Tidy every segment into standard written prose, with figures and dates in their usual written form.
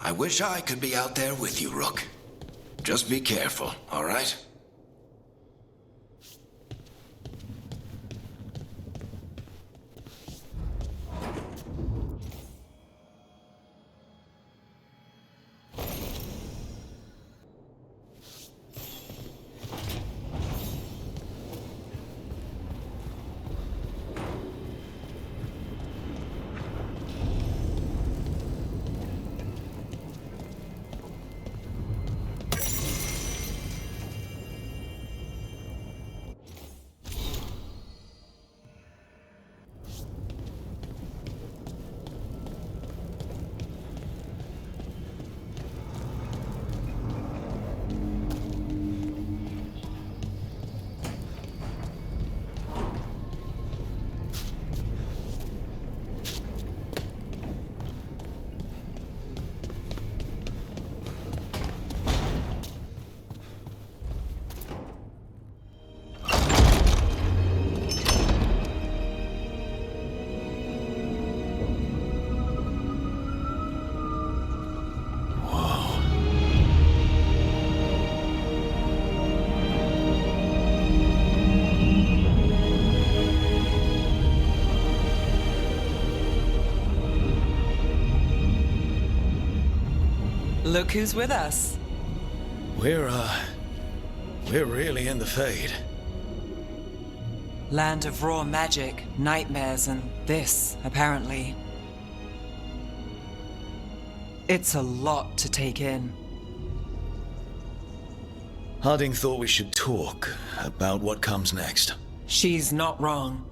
I wish I could be out there with you, Rook. Just be careful, all right? Look who's with us. We're really in the Fade. Land of raw magic, nightmares, and this, apparently. It's a lot to take in. Harding thought we should talk about what comes next. She's not wrong.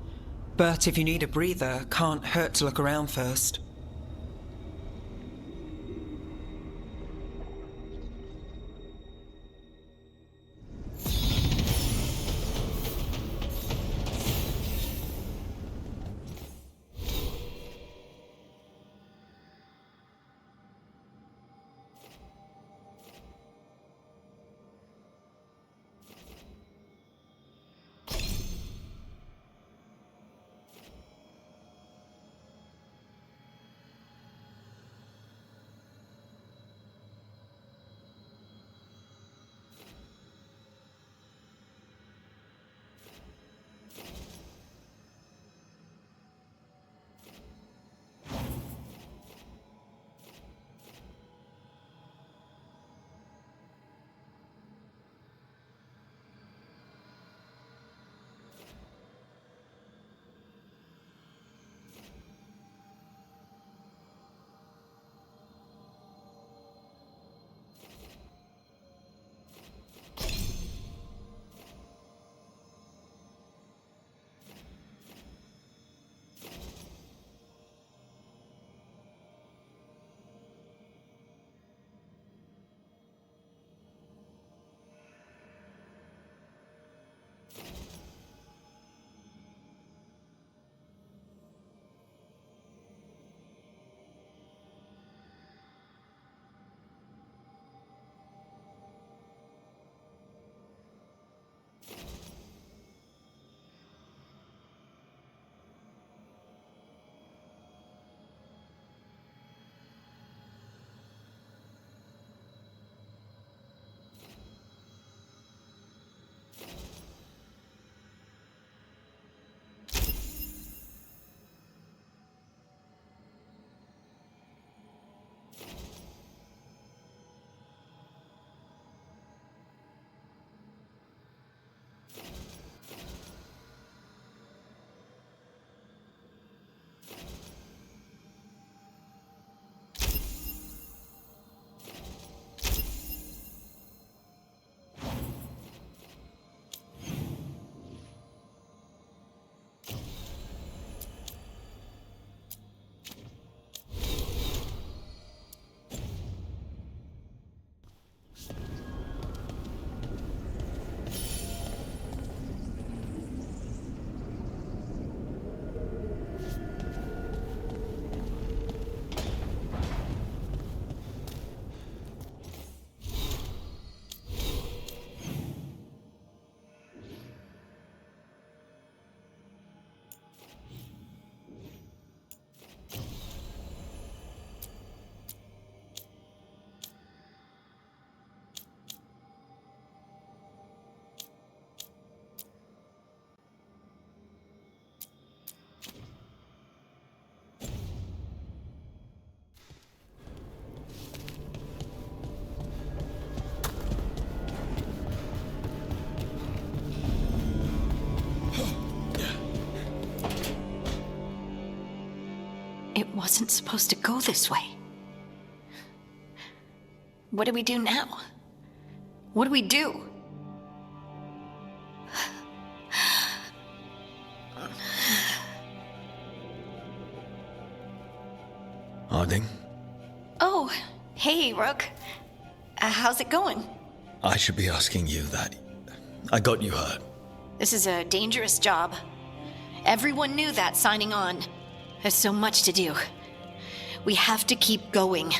But if you need a breather, can't hurt to look around first. It wasn't supposed to go this way. What do we do now? What do we do? Harding, Oh, hey, Rook. How's it going? I should be asking you that. I got you hurt. This is a dangerous job. Everyone knew that signing on. There's so much to do. We have to keep going.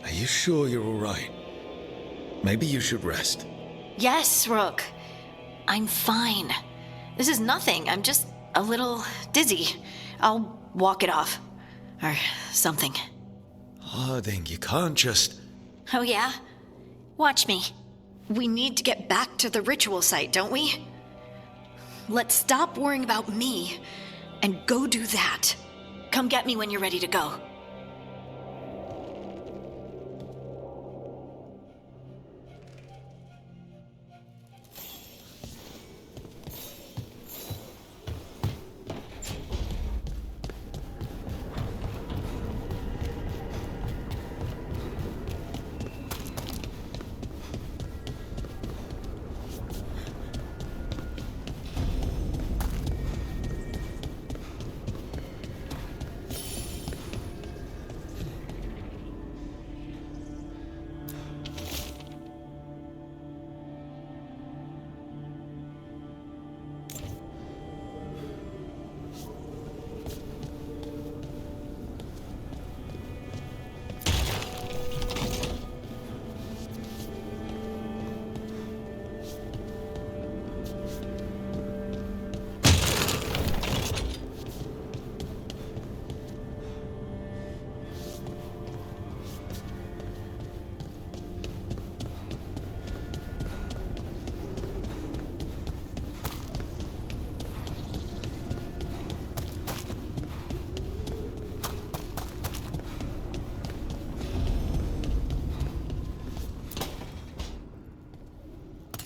Are you sure you're all right? Maybe you should rest. Yes, Rook. I'm fine. This is nothing. I'm just a little dizzy. I'll walk it off. Or something. Harding, you can't just... Oh, yeah? Watch me. We need to get back to the ritual site, don't we? Let's stop worrying about me and go do that. Come get me when you're ready to go.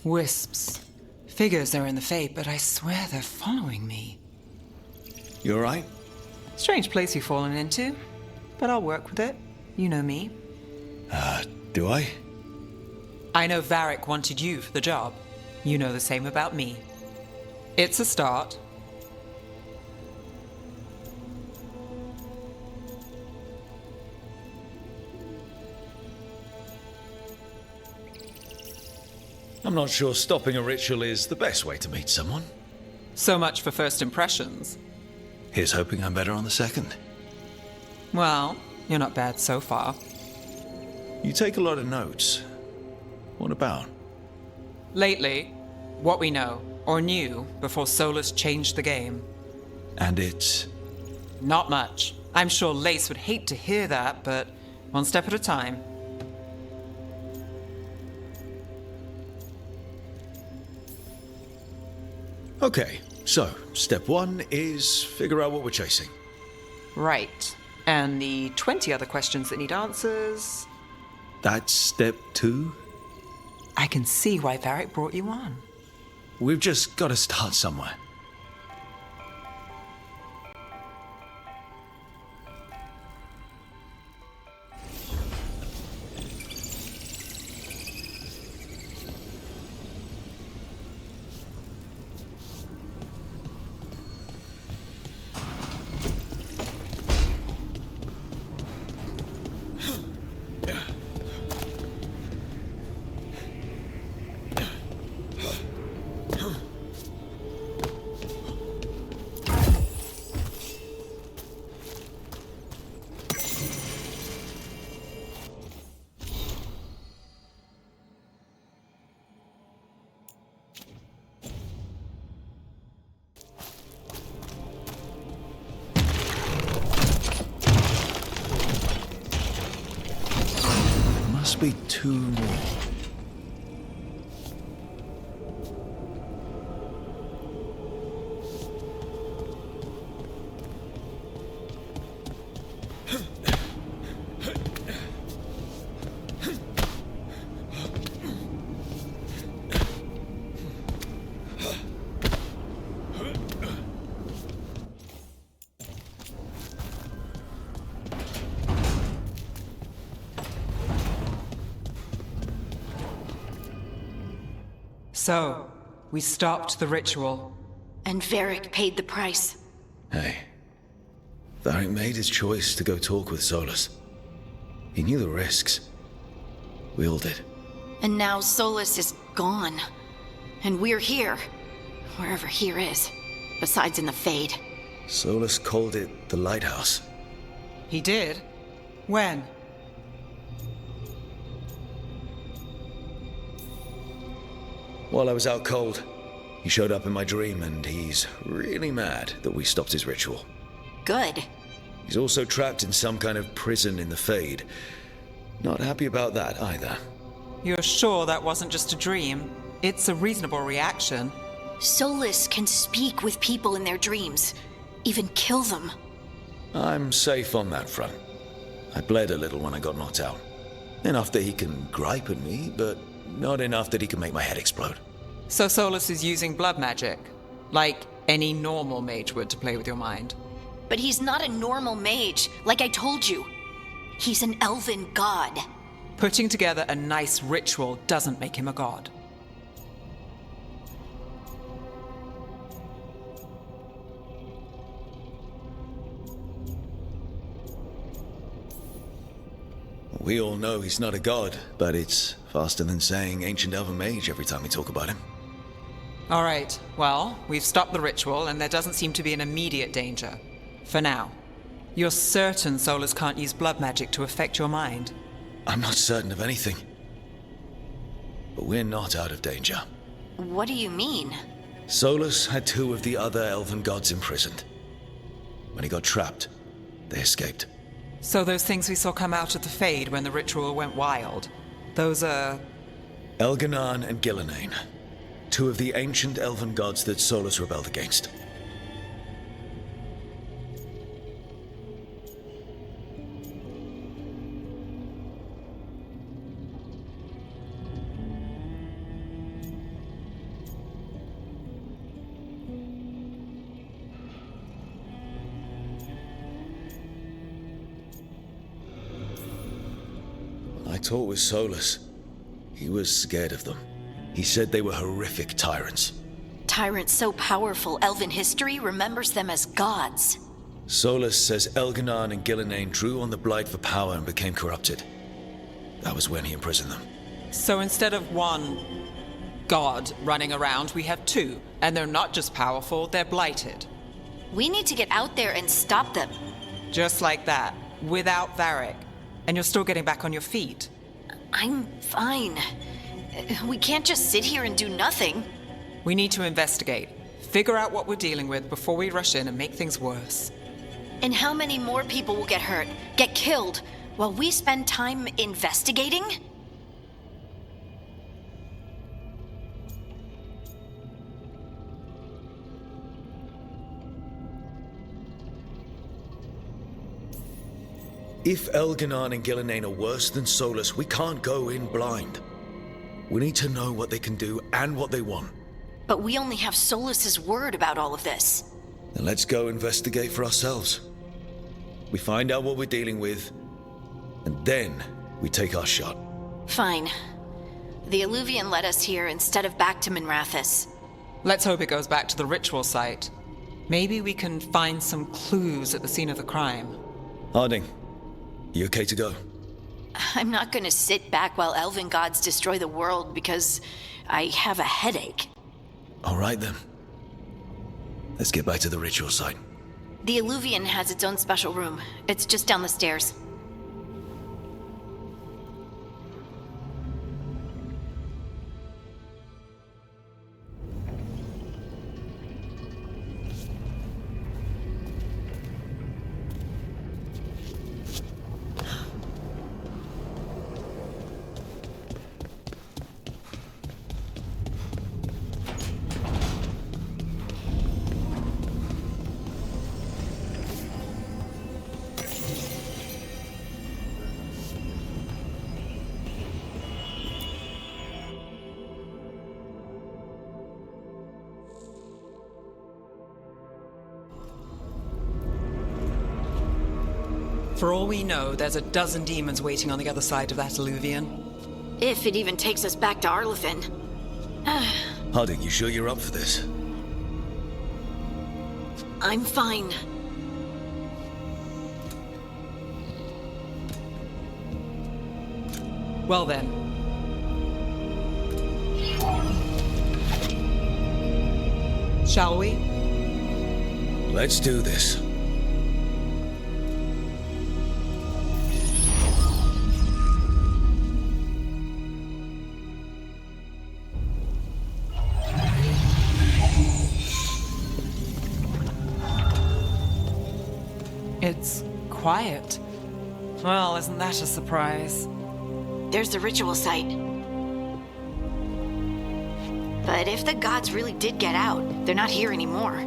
Wisps. Figures are in the fate, but I swear they're following me. You all right? Strange place you've fallen into, but I'll work with it. You know me. Do I? I know Varric wanted you for the job. You know the same about me. It's a start. I'm not sure stopping a ritual is the best way to meet someone. So much for first impressions. Here's hoping I'm better on the second. Well, you're not bad so far. You take a lot of notes. What about? Lately, what we know, or knew, before Solus changed the game. And it's... Not much. I'm sure Lace would hate to hear that, but one step at a time. Okay, so step one is figure out what we're chasing. Right. And the 20 other questions that need answers... That's step two? I can see why Varric brought you on. We've just got to start somewhere. Must be two more. So, we stopped the ritual. And Varric paid the price. Hey. Varric made his choice to go talk with Solus. He knew the risks. We all did. And now Solus is gone. And we're here. Wherever here is. Besides in the Fade. Solus called it the Lighthouse. He did? When? While I was out cold, he showed up in my dream, and he's really mad that we stopped his ritual. Good. He's also trapped in some kind of prison in the Fade. Not happy about that either. You're sure that wasn't just a dream? It's a reasonable reaction. Solus can speak with people in their dreams. Even kill them. I'm safe on that front. I bled a little when I got knocked out. Enough that he can gripe at me, but not enough that he can make my head explode. So Solus is using blood magic, like any normal mage would to play with your mind. But he's not a normal mage, like I told you. He's an elven god. Putting together a nice ritual doesn't make him a god. We all know he's not a god, but it's faster than saying ancient elven mage every time we talk about him. All right, well, we've stopped the ritual and there doesn't seem to be an immediate danger. For now. You're certain Solus can't use blood magic to affect your mind? I'm not certain of anything. But we're not out of danger. What do you mean? Solus had two of the other elven gods imprisoned. When he got trapped, they escaped. So those things we saw come out of the Fade when the ritual went wild, those are... Elganan and Gillenane. Two of the ancient elven gods that Solus rebelled against. I talked with Solus. He was scared of them. He said they were horrific tyrants. Tyrants so powerful, elven history remembers them as gods. Solus says Elganan and Gillenane drew on the Blight for power and became corrupted. That was when he imprisoned them. So instead of one god running around, we have two. And they're not just powerful, they're blighted. We need to get out there and stop them. Just like that, without Varric. And you're still getting back on your feet. I'm fine. We can't just sit here and do nothing. We need to investigate. Figure out what we're dealing with before we rush in and make things worse. And how many more people will get hurt, get killed, while we spend time investigating? If Elganan and Gillenane are worse than Solus, we can't go in blind. We need to know what they can do and what they want. But we only have Solus's word about all of this. Then let's go investigate for ourselves. We find out what we're dealing with, and then we take our shot. Fine. The Illuvian led us here instead of back to Minrathous. Let's hope it goes back to the ritual site. Maybe we can find some clues at the scene of the crime. Harding, you okay to go? I'm not gonna sit back while elven gods destroy the world because I have a headache. All right then. Let's get back to the ritual site. The Illuvian has its own special room. It's just down the stairs. For all we know, there's a dozen demons waiting on the other side of that Illuvian. If it even takes us back to Arlefin. Harding, you sure you're up for this? I'm fine. Well then. Shall we? Let's do this. It's quiet. Well, isn't that a surprise? There's the ritual site. But if the gods really did get out, they're not here anymore.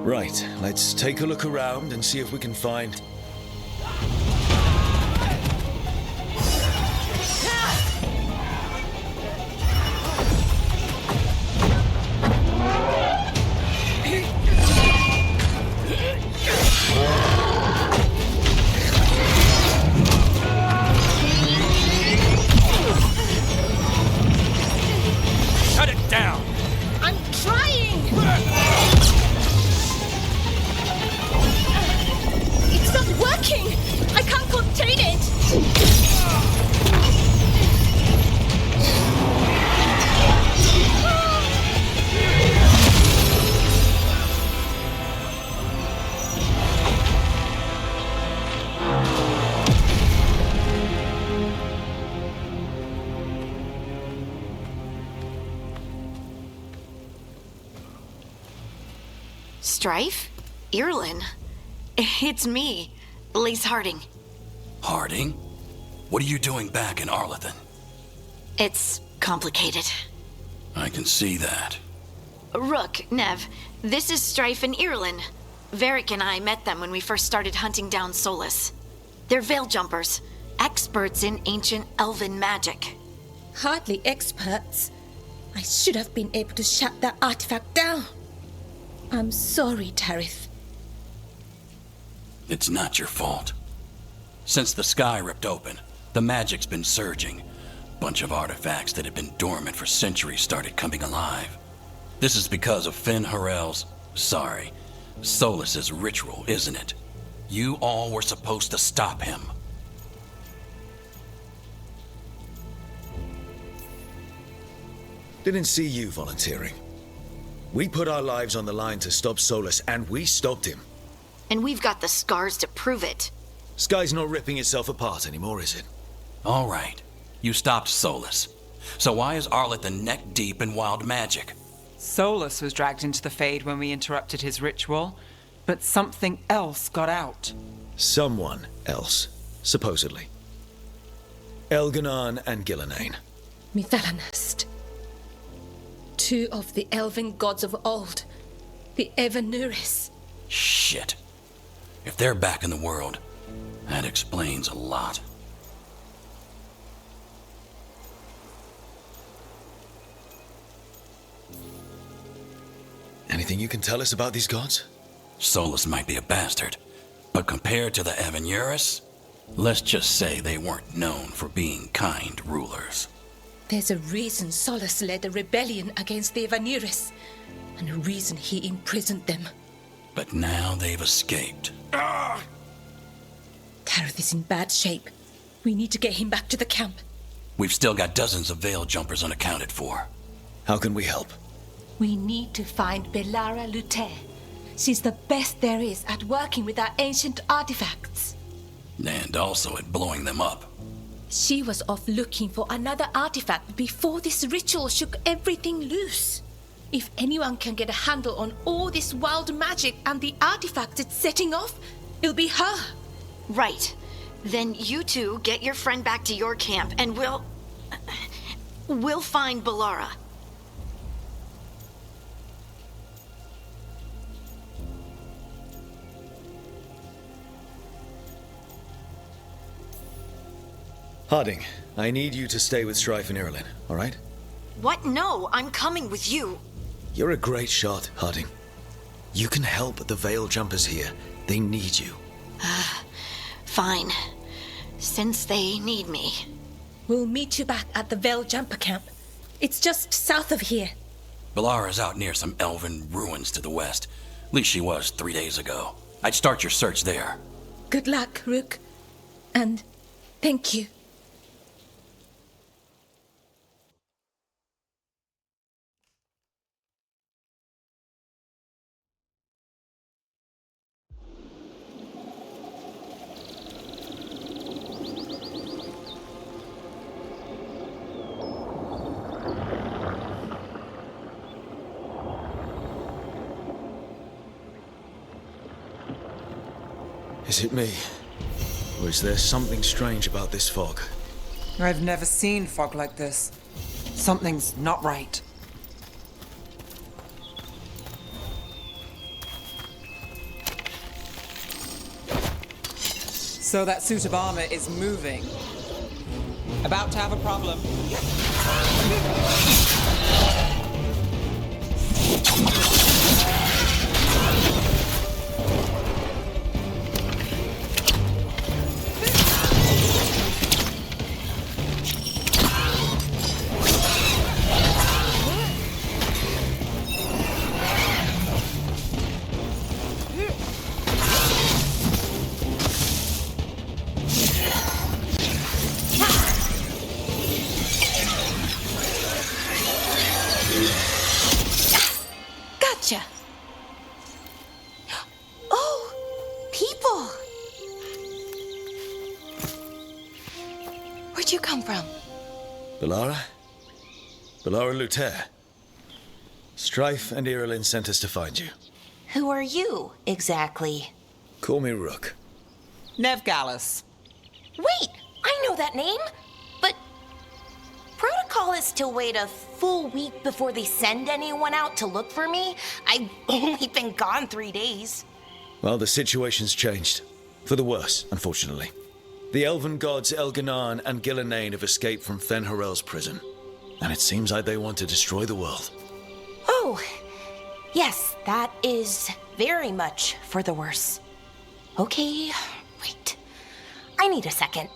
Right, let's take a look around and see if we can find... Shut it down! I'm trying! It's not working! I can't contain it! Strife? Irlin? It's me, Lace Harding. Harding? What are you doing back in Arlethan? It's complicated. I can see that. Rook, Nev, this is Strife and Irlin. Varric and I met them when we first started hunting down Solus. They're veil jumpers, experts in ancient elven magic. Hardly experts. I should have been able to shut that artifact down. I'm sorry, Tarith. It's not your fault. Since the sky ripped open, the magic's been surging. Bunch of artifacts that had been dormant for centuries started coming alive. This is because of Finn Harel's... Solus's ritual, isn't it? You all were supposed to stop him. Didn't see you volunteering. We put our lives on the line to stop Solus, and we stopped him. And we've got the scars to prove it. Sky's not ripping itself apart anymore, is it? All right. You stopped Solus. So why is Arlethan neck deep in wild magic? Solus was dragged into the Fade when we interrupted his ritual, but something else got out. Someone else, supposedly. Elganon and Gillenane. Mithalanast. Two of the elven gods of old. The Evanuris. Shit. If they're back in the world, that explains a lot. Anything you can tell us about these gods? Solus might be a bastard, but compared to the Evanuris, let's just say they weren't known for being kind rulers. There's a reason Solus led a rebellion against the Evanuris, and a reason he imprisoned them. But now they've escaped. Tarith is in bad shape. We need to get him back to the camp. We've still got dozens of veil jumpers unaccounted for. How can we help? We need to find Belara Lute. She's the best there is at working with our ancient artifacts. And also at blowing them up. She was off looking for another artifact before this ritual shook everything loose. If anyone can get a handle on all this wild magic and the artifacts it's setting off, it'll be her. Right. Then you two get your friend back to your camp and we'll find Belara. Harding, I need you to stay with Strife and Irlin, all right? What? No, I'm coming with you. You're a great shot, Harding. You can help the Veil Jumpers here. They need you. Fine. Since they need me. We'll meet you back at the Veil Jumper camp. It's just south of here. Balara's out near some elven ruins to the west. At least she was 3 days ago. I'd start your search there. Good luck, Rook. And thank you. Is it me? Or is there something strange about this fog? I've never seen fog like this. Something's not right. So that suit of armor is moving. About to have a problem. Gotcha. Oh, people. Where'd you come from? Balara? Balara Luther. Strife and Irilyn sent us to find you. Who are you, exactly? Call me Rook. Nev Gallus. Wait, I know that name! But protocol is to wait a full week before they send anyone out to look for me. I've only been gone 3 days. Well, the situation's changed. For the worse, unfortunately. The elven gods Elganan and Gillenane have escaped from Fen'Harel's prison. And it seems like they want to destroy the world. Oh, yes, that is very much for the worse. Okay, wait. I need a second.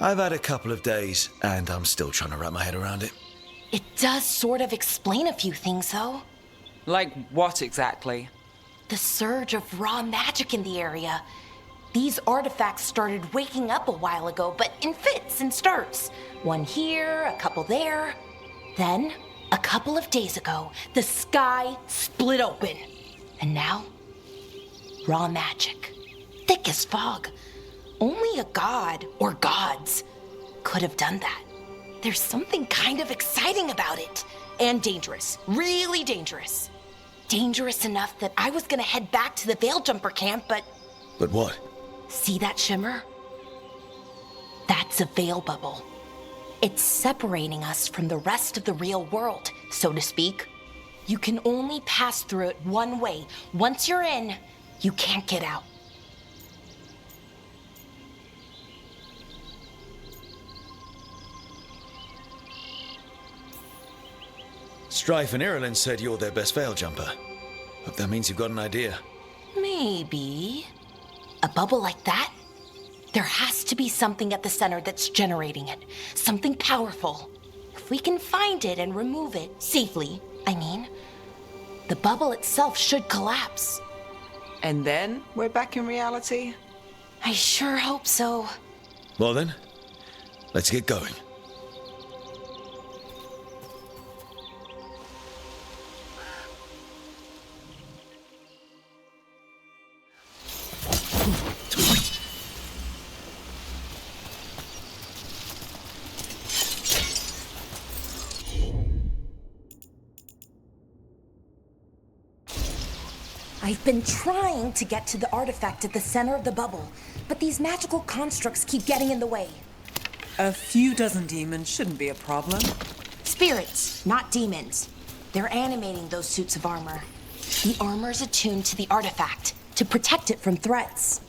I've had a couple of days, and I'm still trying to wrap my head around it. It does sort of explain a few things, though. Like what exactly? The surge of raw magic in the area. These artifacts started waking up a while ago, but in fits and starts. One here, a couple there. Then, a couple of days ago, the sky split open. And now, raw magic. Thick as fog. Only a god, or gods, could have done that. There's something kind of exciting about it. And dangerous. Really dangerous. Dangerous enough that I was gonna head back to the Veil Jumper camp, but... But what? See that shimmer? That's a veil bubble. It's separating us from the rest of the real world, so to speak. You can only pass through it one way. Once you're in, you can't get out. Strife and Irilyn said you're their best veil jumper. Hope that means you've got an idea. Maybe. A bubble like that? There has to be something at the center that's generating it. Something powerful. If we can find it and remove it, safely, I mean, the bubble itself should collapse. And then we're back in reality? I sure hope so. Well then, let's get going. I've been trying to get to the artifact at the center of the bubble, but these magical constructs keep getting in the way. A few dozen demons shouldn't be a problem. Spirits, not demons. They're animating those suits of armor. The armor's attuned to the artifact to protect it from threats.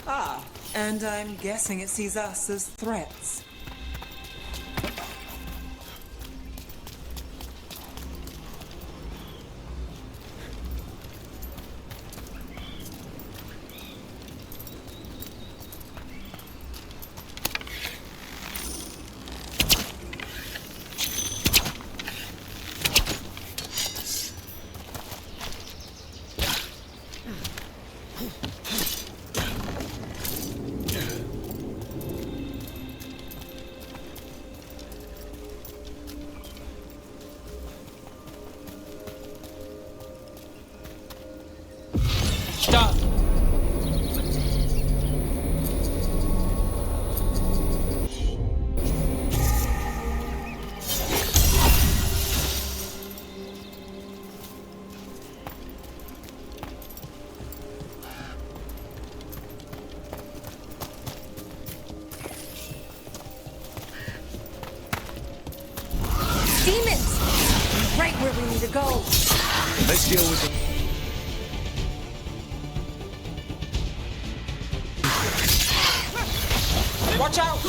Ah, and I'm guessing it sees us as threats. Stop! Demons! Right where we need to go. Let's deal with it. Watch out!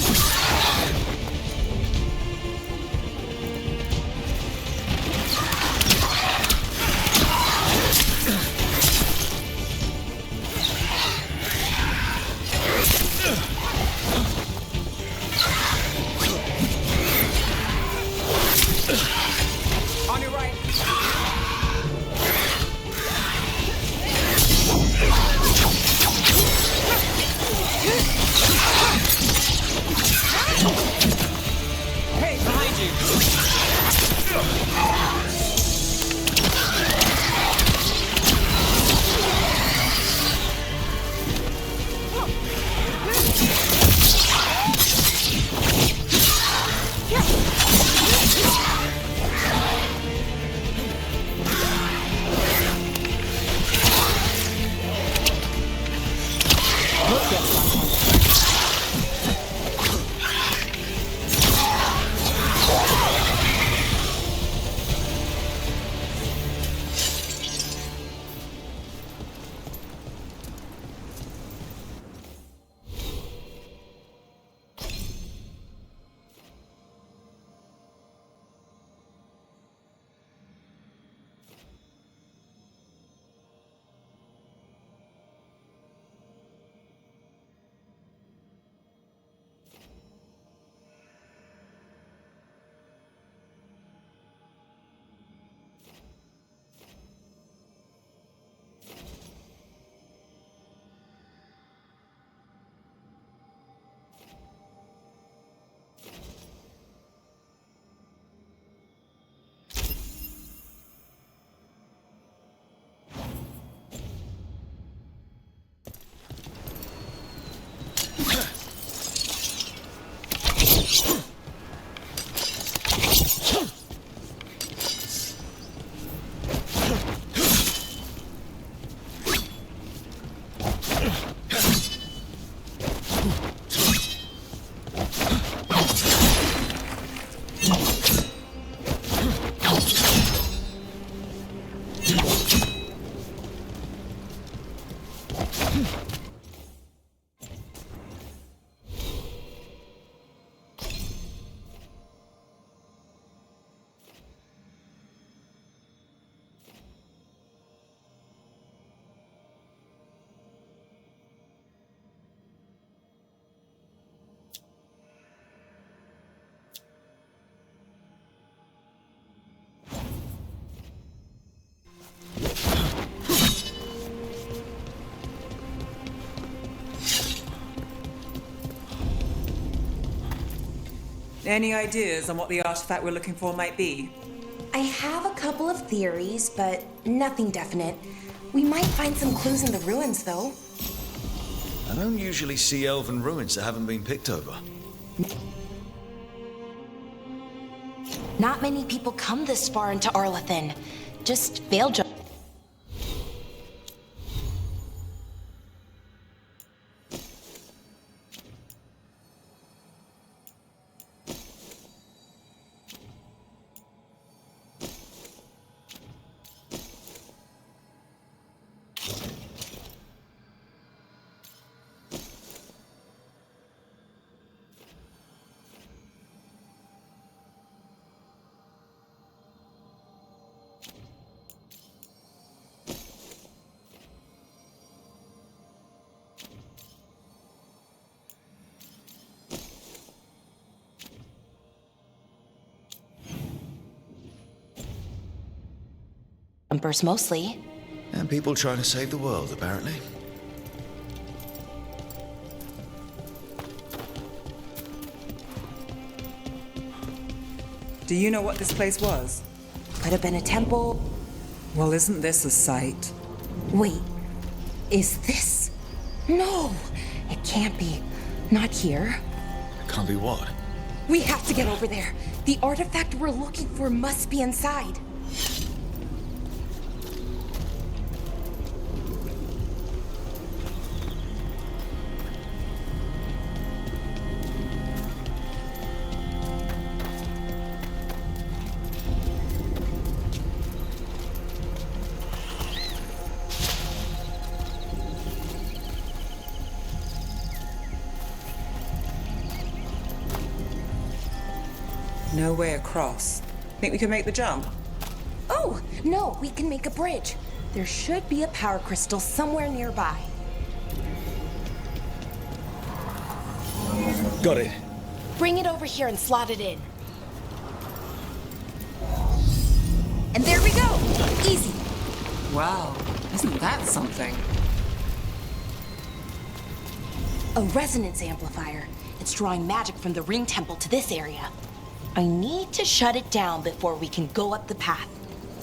On your right. Hey, behind you! Any ideas on what the artifact we're looking for might be? I have a couple of theories, but nothing definite. We might find some clues in the ruins, though. I don't usually see elven ruins that haven't been picked over. Not many people come this far into Arlathan. Just Veilguard. Jumpers mostly. And people trying to save the world, apparently. Do you know what this place was? Could have been a temple. Well, isn't this a sight? Wait. is this? No, it can't be. Not here. Can't be what? We have to get over there. The artifact we're looking for must be inside. No way across. Think we can make the jump? Oh, no, we can make a bridge. There should be a power crystal somewhere nearby. Got it. Bring it over here and slot it in. And there we go! Easy. Wow, isn't that something? A resonance amplifier. It's drawing magic from the ring temple to this area. I need to shut it down before we can go up the path.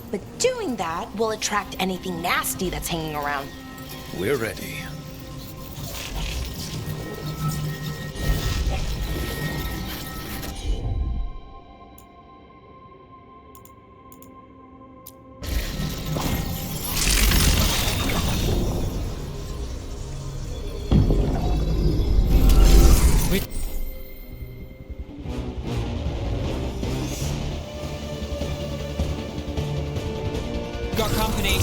But doing that will attract anything nasty that's hanging around. We're ready. Got company.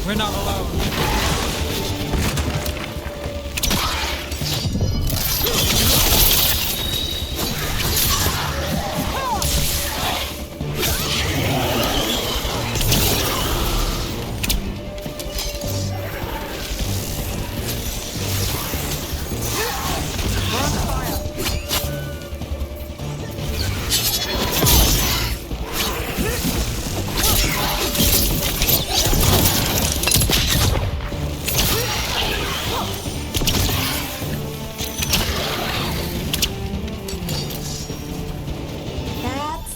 We're not alone.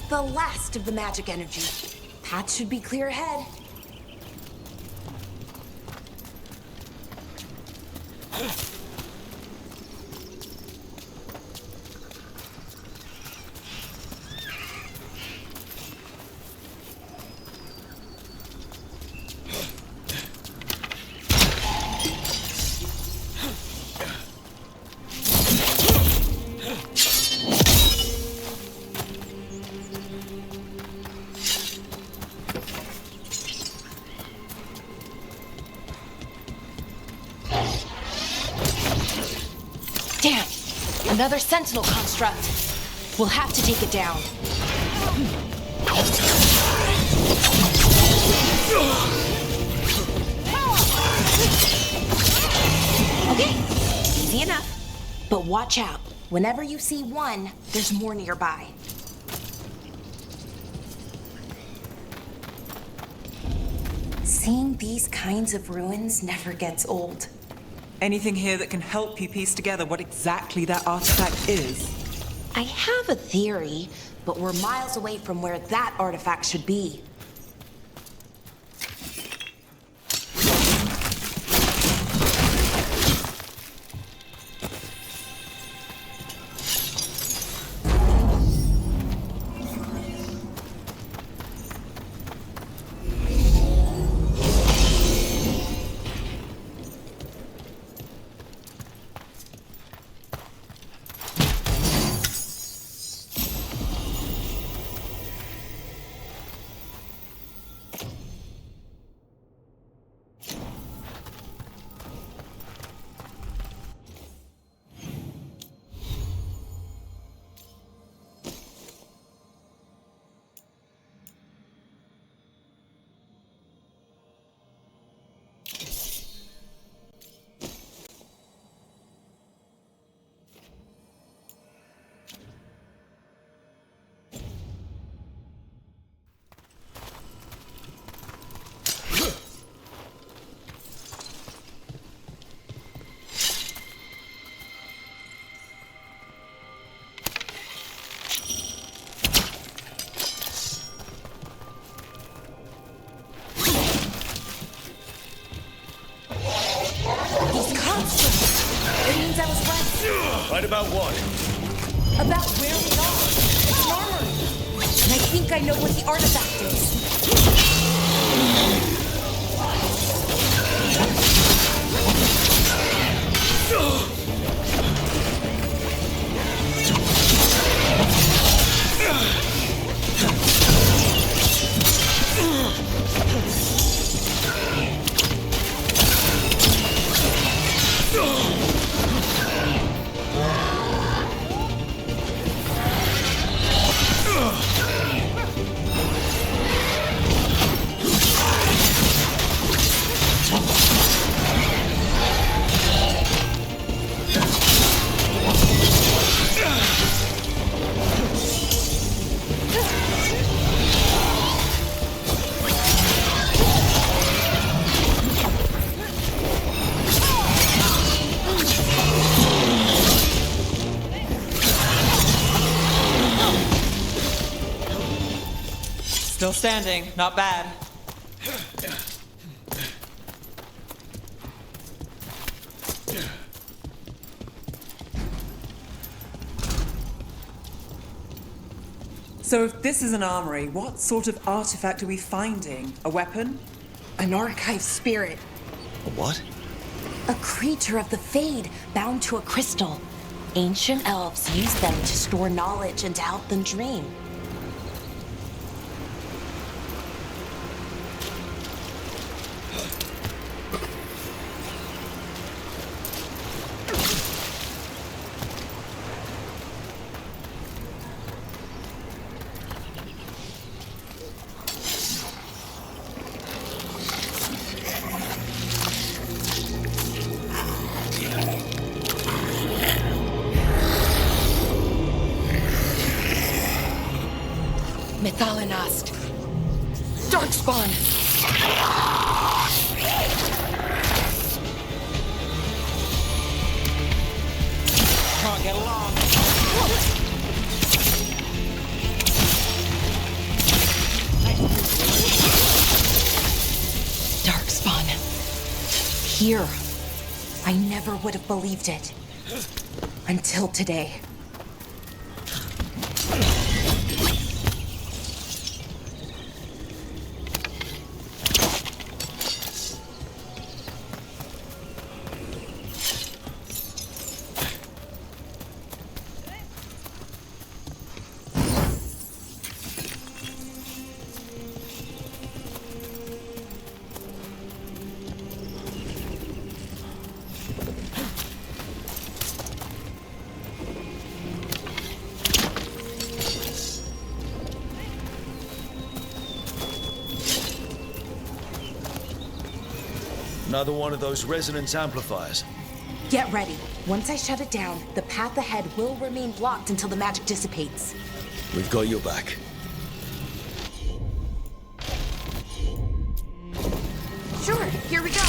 The last of the magic energy. Path should be clear ahead. Damn! Another sentinel construct. We'll have to take it down. Okay, easy enough. But watch out. Whenever you see one, there's more nearby. Seeing these kinds of ruins never gets old. Anything here that can help you piece together what exactly that artifact is? I have a theory, but we're miles away from where that artifact should be. Right about what? About where we are. It's an armory. And I think I know what the artifact is. Still standing. Not bad. So if this is an armory, what sort of artifact are we finding? A weapon? An archive spirit. A what? A creature of the Fade bound to a crystal. Ancient elves use them to store knowledge and to help them dream. Methalanast. Darkspawn. Can't get along. Darkspawn. Here. I never would have believed it. Until today. Another one of those resonance amplifiers. Get ready. Once I shut it down, the path ahead will remain blocked until the magic dissipates. We've got your back. Sure, here we go.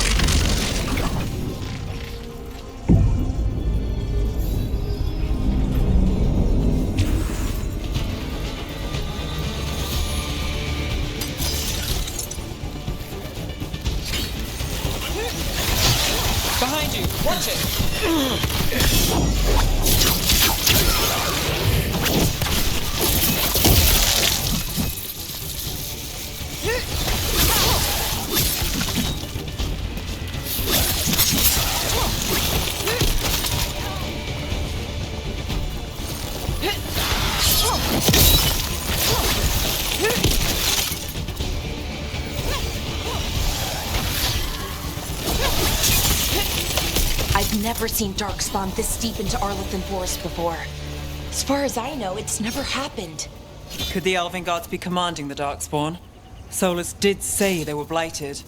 Behind you. Watch it. I've never seen Darkspawn this deep into Arlethan Forest before. As far as I know, it's never happened. Could the Elven Gods be commanding the Darkspawn? Solus did say they were blighted.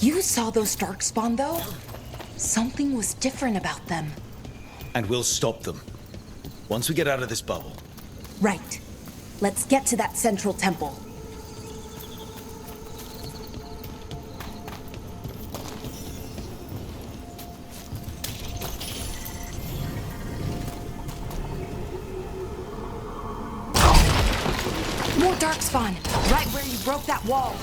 You saw those Darkspawn, though? Something was different about them. And we'll stop them. Once we get out of this bubble. Right. Let's get to that central temple. More Darkspawn, right where you broke that wall.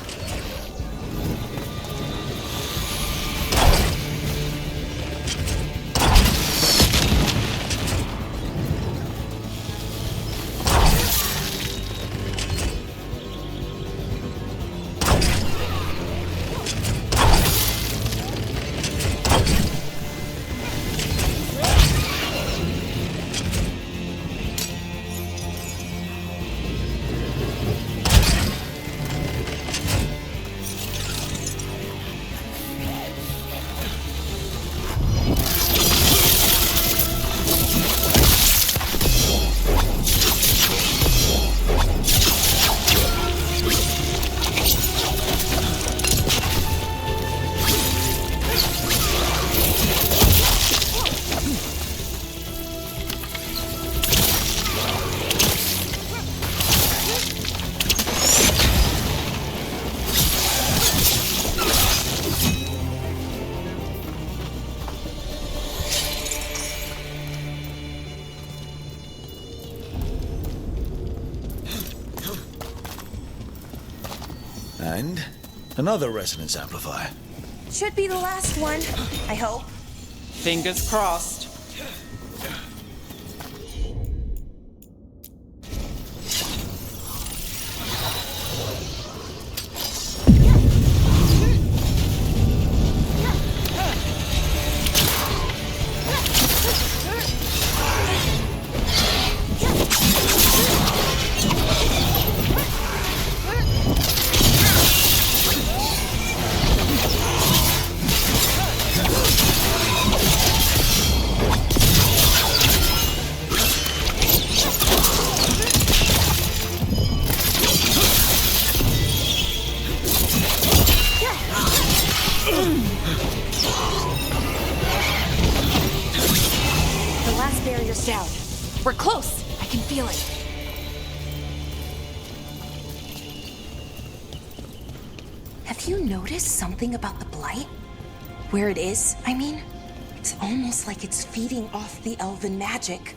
Another resonance amplifier. Should be the last one, I hope. Fingers crossed. The last barrier's down. We're close. I can feel it. Have you noticed something about the blight? Where it is, I mean? It's almost like it's feeding off the elven magic.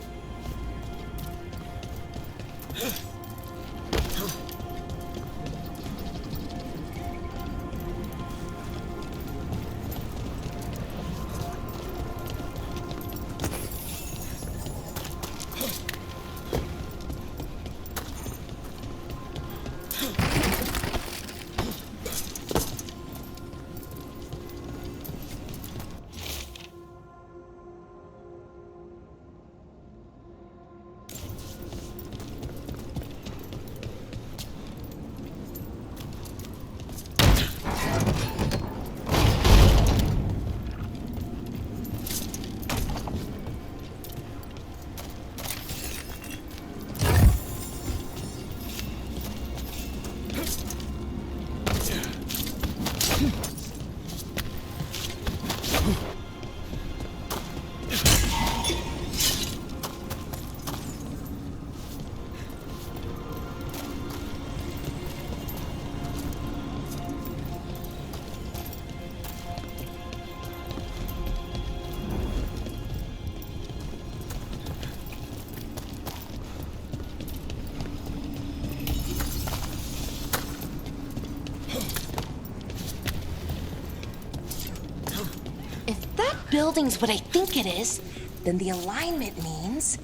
If that building's what I think it is, then the alignment means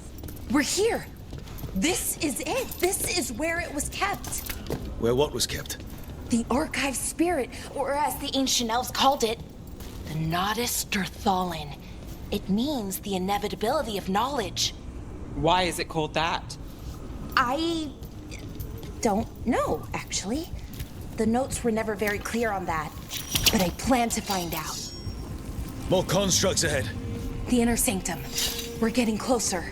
we're here. This is it. This is where it was kept. Where what was kept? The archive spirit, or as the ancient elves called it, the Nodus Derthalin. It means the inevitability of knowledge. Why is it called that? I don't know, actually. The notes were never very clear on that, but I plan to find out. More constructs ahead. The inner sanctum. We're getting closer.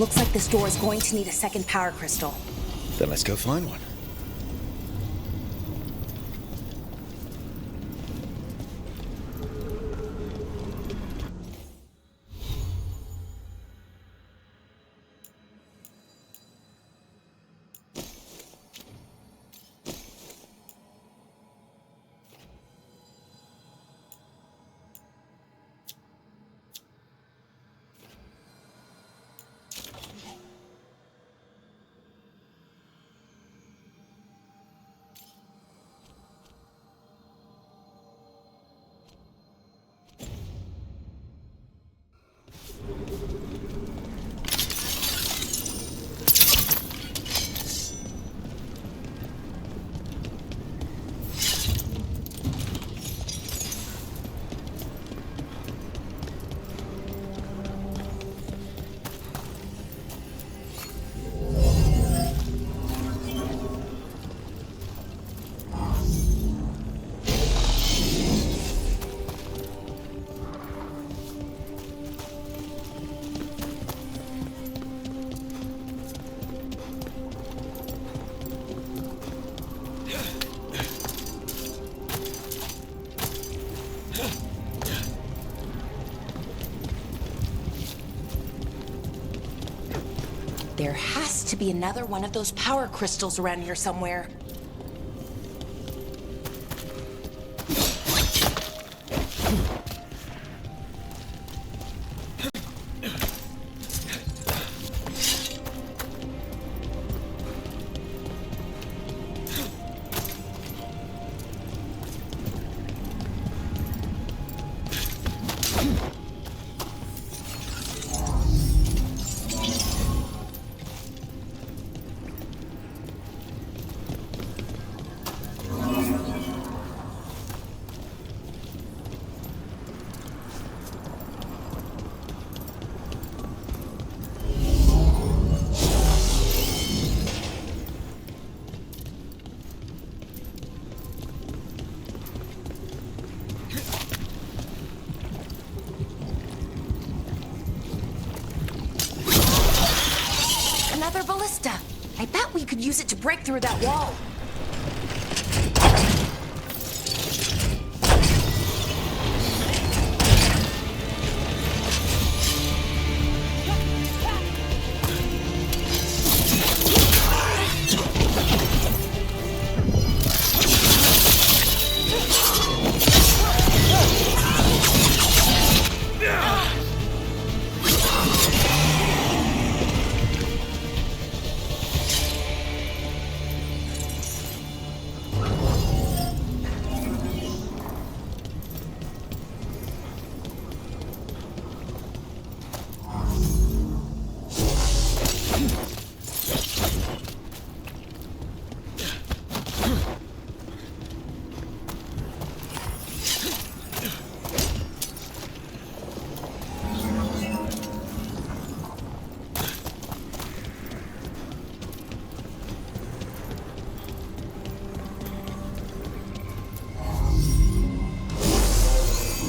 Looks like this door is going to need a second power crystal. Then let's go find one. There has to be another one of those power crystals around here somewhere. Another ballista. I bet we could use it to break through that wall.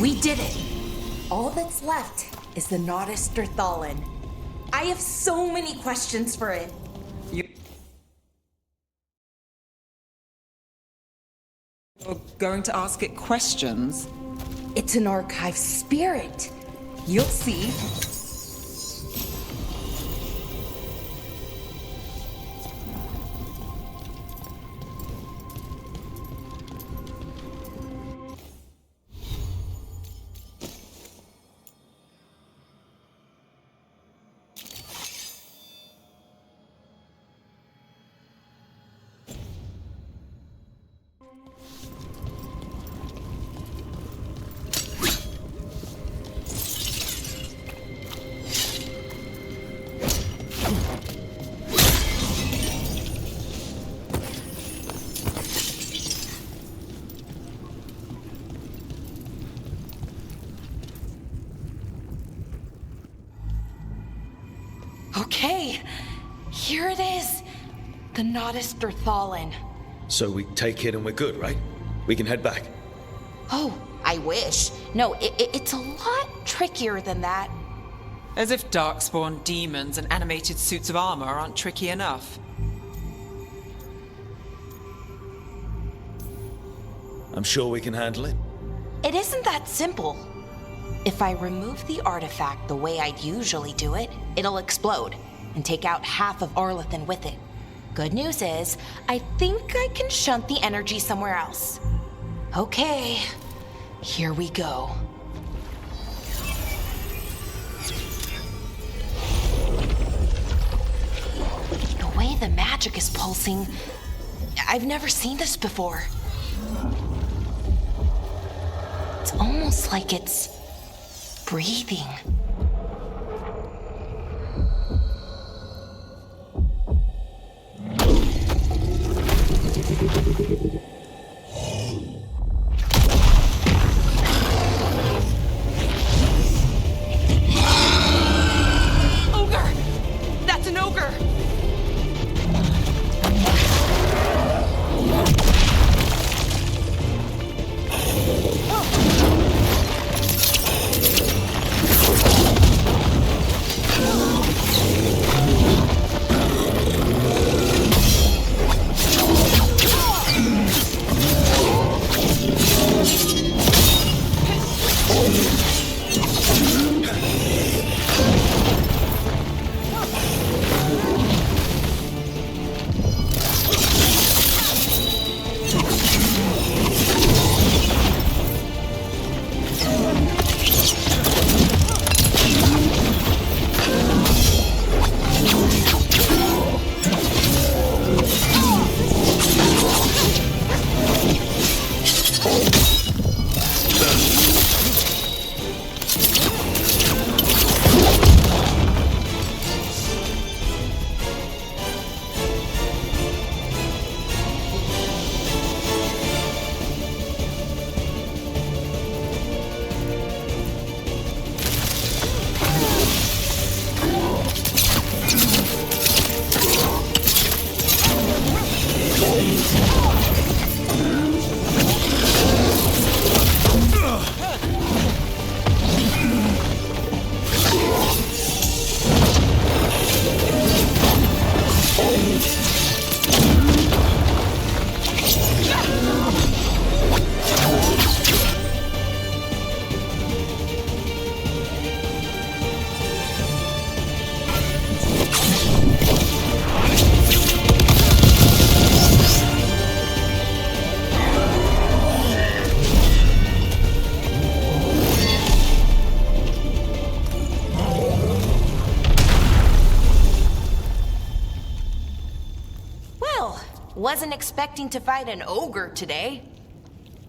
We did it! All that's left is the Nodus Thallen. I have so many questions for it. You're going to ask it questions? It's an archive spirit. You'll see. Okay, here it is. The Nodus Thallen. So we take it and we're good, right? We can head back. Oh, I wish. No, it's a lot trickier than that. As if darkspawn demons and animated suits of armor aren't tricky enough. I'm sure we can handle it. It isn't that simple. If I remove the artifact the way I'd usually do it, it'll explode and take out half of Arlathan with it. Good news is, I think I can shunt the energy somewhere else. Okay, here we go. The way the magic is pulsing, I've never seen this before. It's almost like it's breathing. Ogre! That's an ogre! Wasn't expecting to fight an ogre today.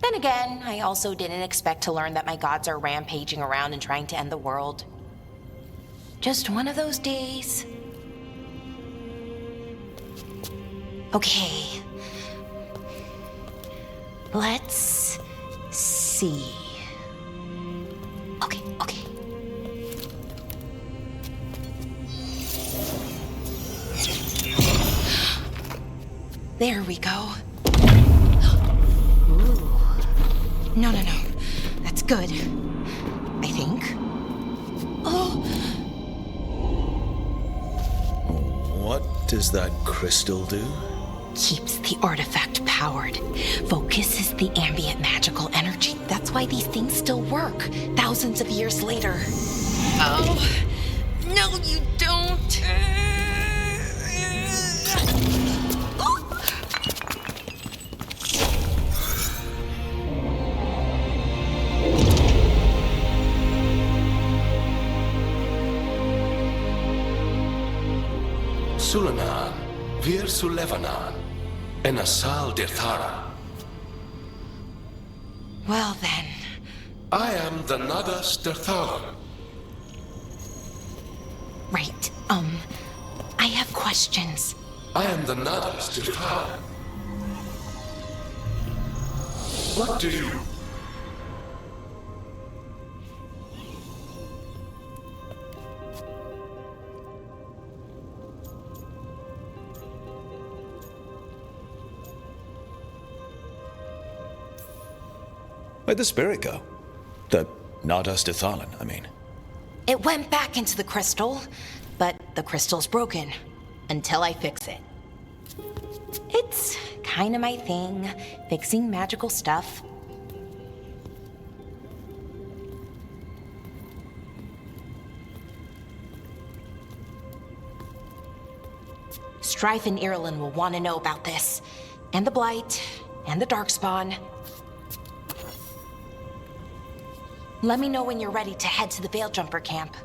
Then again, I also didn't expect to learn that my gods are rampaging around and trying to end the world. Just one of those days. Okay. Let's see. Okay. There we go. Ooh. No. That's good. I think. Oh! What does that crystal do? Keeps the artifact powered. Focuses the ambient magical energy. That's why these things still work, thousands of years later. Oh! No, you don't! Sulanan, Vir Sulevanan, and Asal Dirthara. Well then. I am the Nadas Dirthalan. Right, I have questions. I am the Nadas Dirthalan. What do you... Where'd the spirit go? The Nardas Dithalan, I mean. It went back into the crystal, but the crystal's broken. Until I fix it. It's kinda my thing, fixing magical stuff. Strife and Irulan will want to know about this. And the Blight, and the Darkspawn. Let me know when you're ready to head to the Veil Jumper camp.